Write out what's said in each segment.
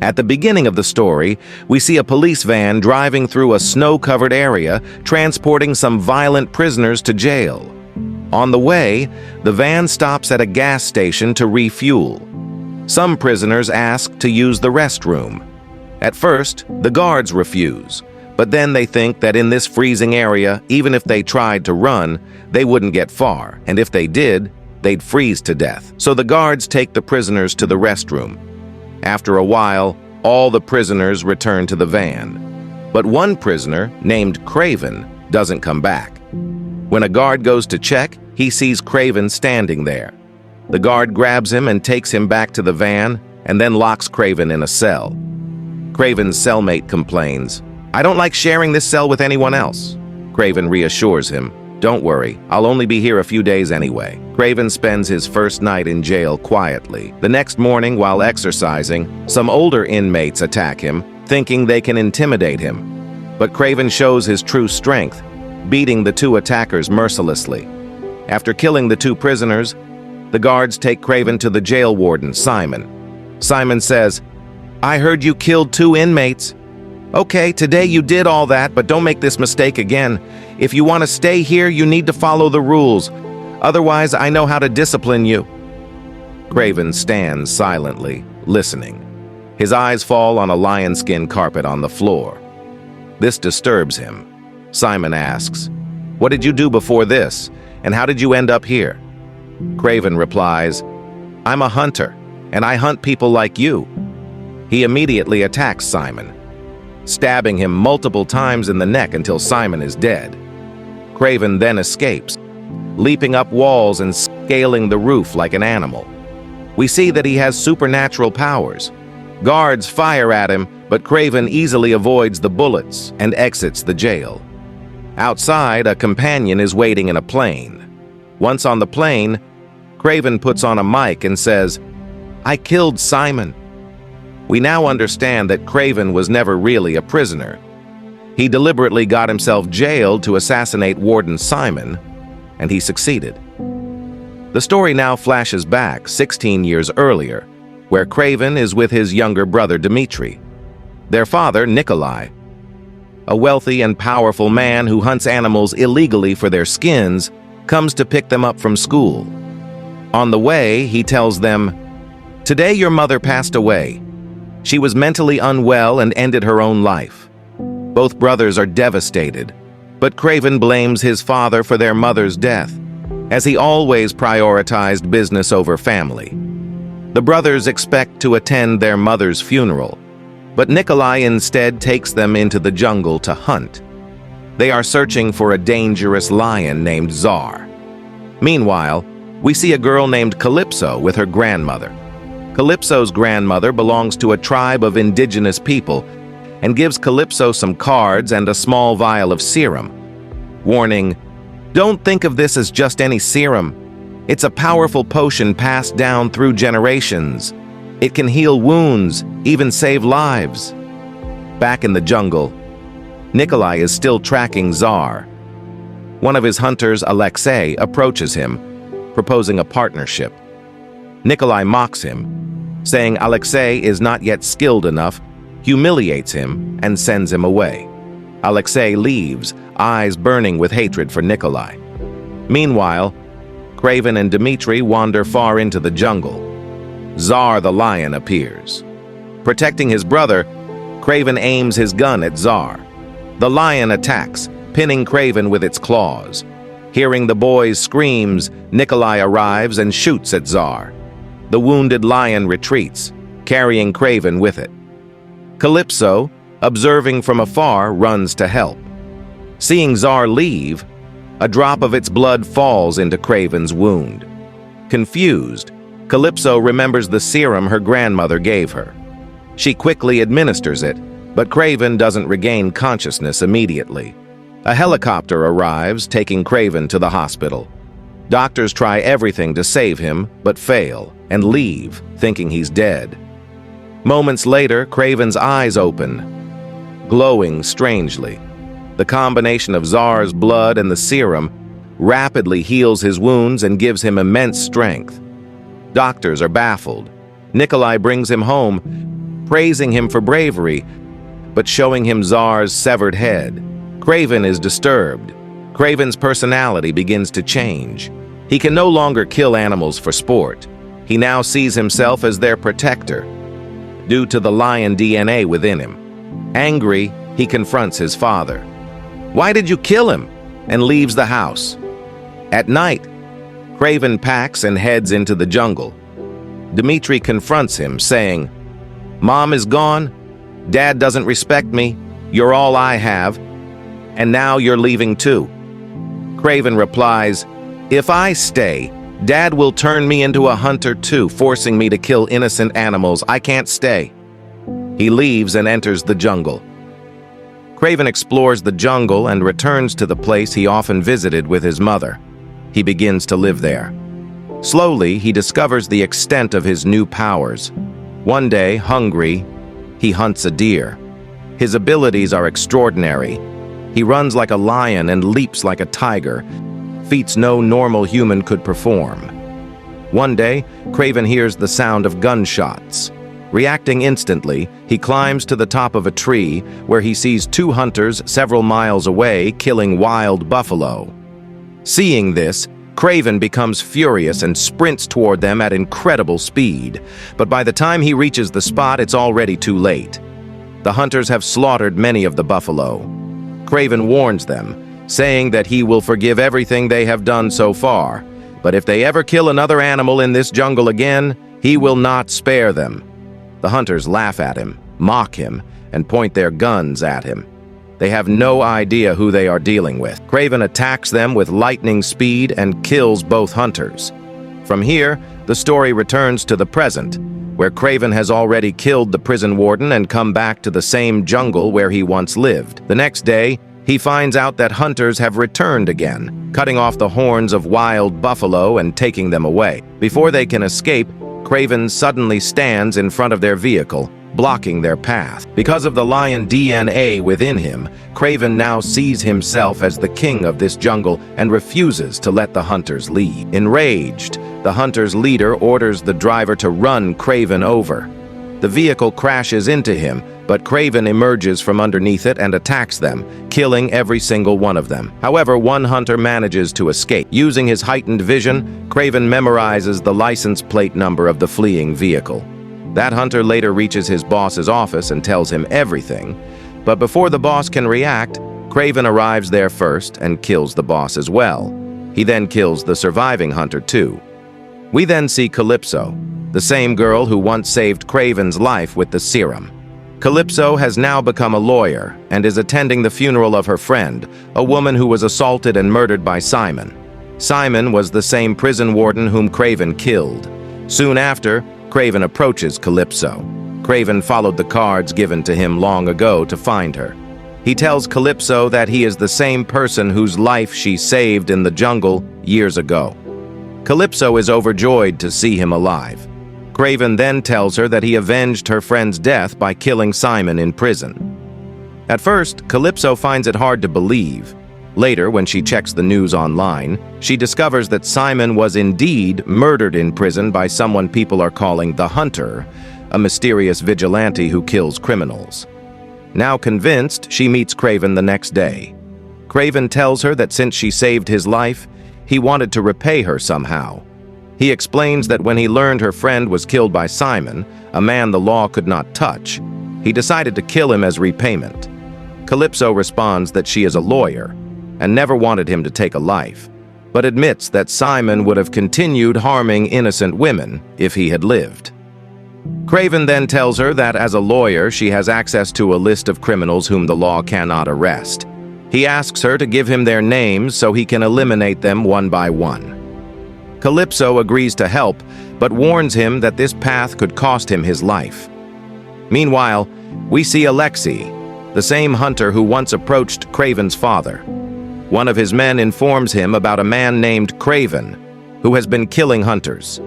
At the beginning of the story, we see a police van driving through a snow-covered area, transporting some violent prisoners to jail. On the way, the van stops at a gas station to refuel. Some prisoners ask to use the restroom. At first, the guards refuse, but then they think that in this freezing area, even if they tried to run, they wouldn't get far, and if they did, they'd freeze to death. So the guards take the prisoners to the restroom. After a while, all the prisoners return to the van. But one prisoner, named Kraven, doesn't come back. When a guard goes to check, he sees Kraven standing there. The guard grabs him and takes him back to the van, and then locks Kraven in a cell. Kraven's cellmate complains, "I don't like sharing this cell with anyone else." Kraven reassures him, "Don't worry, I'll only be here a few days anyway." Kraven spends his first night in jail quietly. The next morning, while exercising, some older inmates attack him, thinking they can intimidate him. But Kraven shows his true strength, beating the two attackers mercilessly. After killing the two prisoners, the guards take Kraven to the jail warden, Simon. Simon says, "I heard you killed 2 inmates. Okay, today you did all that, but don't make this mistake again. If you want to stay here, you need to follow the rules. Otherwise, I know how to discipline you." Kraven stands silently, listening. His eyes fall on a lion-skin carpet on the floor. This disturbs him. Simon asks, "What did you do before this, and how did you end up here?" Kraven replies, "I'm a hunter, and I hunt people like you." He immediately attacks Simon, stabbing him multiple times in the neck until Simon is dead. Kraven then escapes, leaping up walls and scaling the roof like an animal. We see that he has supernatural powers. Guards fire at him, but Kraven easily avoids the bullets and exits the jail. Outside, a companion is waiting in a plane. Once on the plane, Kraven puts on a mic and says, "I killed Simon." We now understand that Kraven was never really a prisoner. He deliberately got himself jailed to assassinate Warden Simon, and he succeeded. The story now flashes back 16 years earlier, where Kraven is with his younger brother Dmitri. Their father, Nikolai, a wealthy and powerful man who hunts animals illegally for their skins, comes to pick them up from school. On the way, he tells them, "Today your mother passed away. She was mentally unwell and ended her own life." Both brothers are devastated, but Kraven blames his father for their mother's death, as he always prioritized business over family. The brothers expect to attend their mother's funeral, but Nikolai instead takes them into the jungle to hunt. They are searching for a dangerous lion named Tsar. Meanwhile, we see a girl named Calypso with her grandmother. Calypso's grandmother belongs to a tribe of indigenous people and gives Calypso some cards and a small vial of serum. Warning, don't think of this as just any serum. It's a powerful potion passed down through generations. It can heal wounds, even save lives. Back in the jungle, Nikolai is still tracking Tsar. One of his hunters, Alexei, approaches him, proposing a partnership. Nikolai mocks him, saying Alexei is not yet skilled enough, humiliates him, and sends him away. Alexei leaves, eyes burning with hatred for Nikolai. Meanwhile, Kraven and Dmitri wander far into the jungle. Tsar the lion appears. Protecting his brother, Kraven aims his gun at Tsar. The lion attacks, pinning Kraven with its claws. Hearing the boys' screams, Nikolai arrives and shoots at Tsar. The wounded lion retreats, carrying Kraven with it. Calypso, observing from afar, runs to help. Seeing Tsar leave, a drop of its blood falls into Kraven's wound. Confused, Calypso remembers the serum her grandmother gave her. She quickly administers it, but Kraven doesn't regain consciousness immediately. A helicopter arrives, taking Kraven to the hospital. Doctors try everything to save him, but fail, and leave, thinking he's dead. Moments later, Kraven's eyes open, glowing strangely. The combination of Tsar's blood and the serum rapidly heals his wounds and gives him immense strength. Doctors are baffled. Nikolai brings him home, praising him for bravery, but showing him Czar's severed head. Kraven is disturbed. Kraven's personality begins to change. He can no longer kill animals for sport. He now sees himself as their protector, due to the lion DNA within him. Angry, he confronts his father. "Why did you kill him?" and leaves the house. At night, Kraven packs and heads into the jungle. Dmitri confronts him, saying, "Mom is gone, Dad doesn't respect me, you're all I have, and now you're leaving too." Kraven replies, "If I stay, Dad will turn me into a hunter too, forcing me to kill innocent animals. I can't stay." He leaves and enters the jungle. Kraven explores the jungle and returns to the place he often visited with his mother. He begins to live there. Slowly, he discovers the extent of his new powers. One day, hungry, he hunts a deer. His abilities are extraordinary. He runs like a lion and leaps like a tiger, feats no normal human could perform. One day, Kraven hears the sound of gunshots. Reacting instantly, he climbs to the top of a tree where he sees two hunters several miles away killing wild buffalo. Seeing this, Kraven becomes furious and sprints toward them at incredible speed. But by the time he reaches the spot, it's already too late. The hunters have slaughtered many of the buffalo. Kraven warns them, saying that he will forgive everything they have done so far, but if they ever kill another animal in this jungle again, he will not spare them. The hunters laugh at him, mock him, and point their guns at him. They have no idea who they are dealing with. Kraven attacks them with lightning speed and kills both hunters. From here, the story returns to the present, where Kraven has already killed the prison warden and come back to the same jungle where he once lived. The next day, he finds out that hunters have returned again, cutting off the horns of wild buffalo and taking them away. Before they can escape, Kraven suddenly stands in front of their vehicle, blocking their path. Because of the lion DNA within him, Kraven now sees himself as the king of this jungle and refuses to let the hunters leave. Enraged, the hunter's leader orders the driver to run Kraven over. The vehicle crashes into him, but Kraven emerges from underneath it and attacks them, killing every single one of them. However, one hunter manages to escape. Using his heightened vision, Kraven memorizes the license plate number of the fleeing vehicle. That hunter later reaches his boss's office and tells him everything, but before the boss can react, Kraven arrives there first and kills the boss as well. He then kills the surviving hunter too. We then see Calypso, the same girl who once saved Kraven's life with the serum. Calypso has now become a lawyer and is attending the funeral of her friend, a woman who was assaulted and murdered by Simon. Simon was the same prison warden whom Kraven killed. Soon after, Kraven approaches Calypso. Kraven followed the cards given to him long ago to find her. He tells Calypso that he is the same person whose life she saved in the jungle years ago. Calypso is overjoyed to see him alive. Kraven then tells her that he avenged her friend's death by killing Simon in prison. At first, Calypso finds it hard to believe. Later, when she checks the news online, she discovers that Simon was indeed murdered in prison by someone people are calling the Hunter, a mysterious vigilante who kills criminals. Now convinced, she meets Kraven the next day. Kraven tells her that since she saved his life, he wanted to repay her somehow. He explains that when he learned her friend was killed by Simon, a man the law could not touch, he decided to kill him as repayment. Calypso responds that she is a lawyer and never wanted him to take a life, but admits that Simon would have continued harming innocent women if he had lived. Kraven then tells her that as a lawyer, she has access to a list of criminals whom the law cannot arrest. He asks her to give him their names so he can eliminate them one by one. Calypso agrees to help, but warns him that this path could cost him his life. Meanwhile, we see Alexei, the same hunter who once approached Kraven's father. One of his men informs him about a man named Kraven, who has been killing hunters.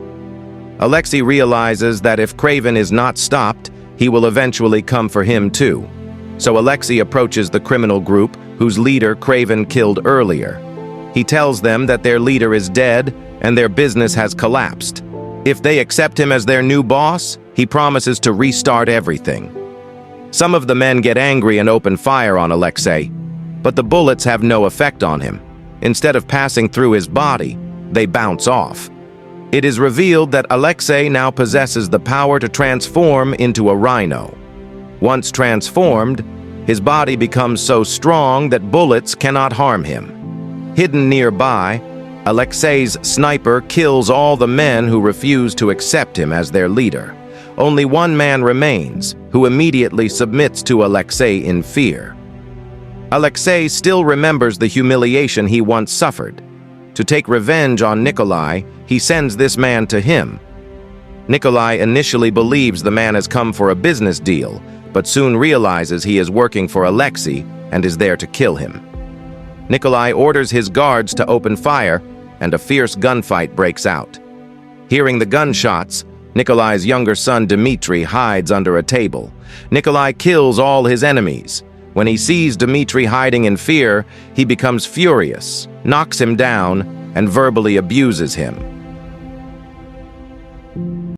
Alexei realizes that if Kraven is not stopped, he will eventually come for him too. So Alexei approaches the criminal group whose leader Kraven killed earlier. He tells them that their leader is dead and their business has collapsed. If they accept him as their new boss, He promises to restart everything. Some of the men get angry and open fire on Alexei, but the bullets have no effect on him. Instead of passing through his body, they bounce off. It is revealed that Alexei now possesses the power to transform into a rhino. Once transformed, his body becomes so strong that bullets cannot harm him. Hidden nearby, Alexei's sniper kills all the men who refuse to accept him as their leader. Only one man remains, who immediately submits to Alexei in fear. Alexei still remembers the humiliation he once suffered. To take revenge on Nikolai, he sends this man to him. Nikolai initially believes the man has come for a business deal, but soon realizes he is working for Alexei and is there to kill him. Nikolai orders his guards to open fire, and a fierce gunfight breaks out. Hearing the gunshots, Nikolai's younger son Dmitri hides under a table. Nikolai kills all his enemies. When he sees Dmitri hiding in fear, he becomes furious, knocks him down, and verbally abuses him.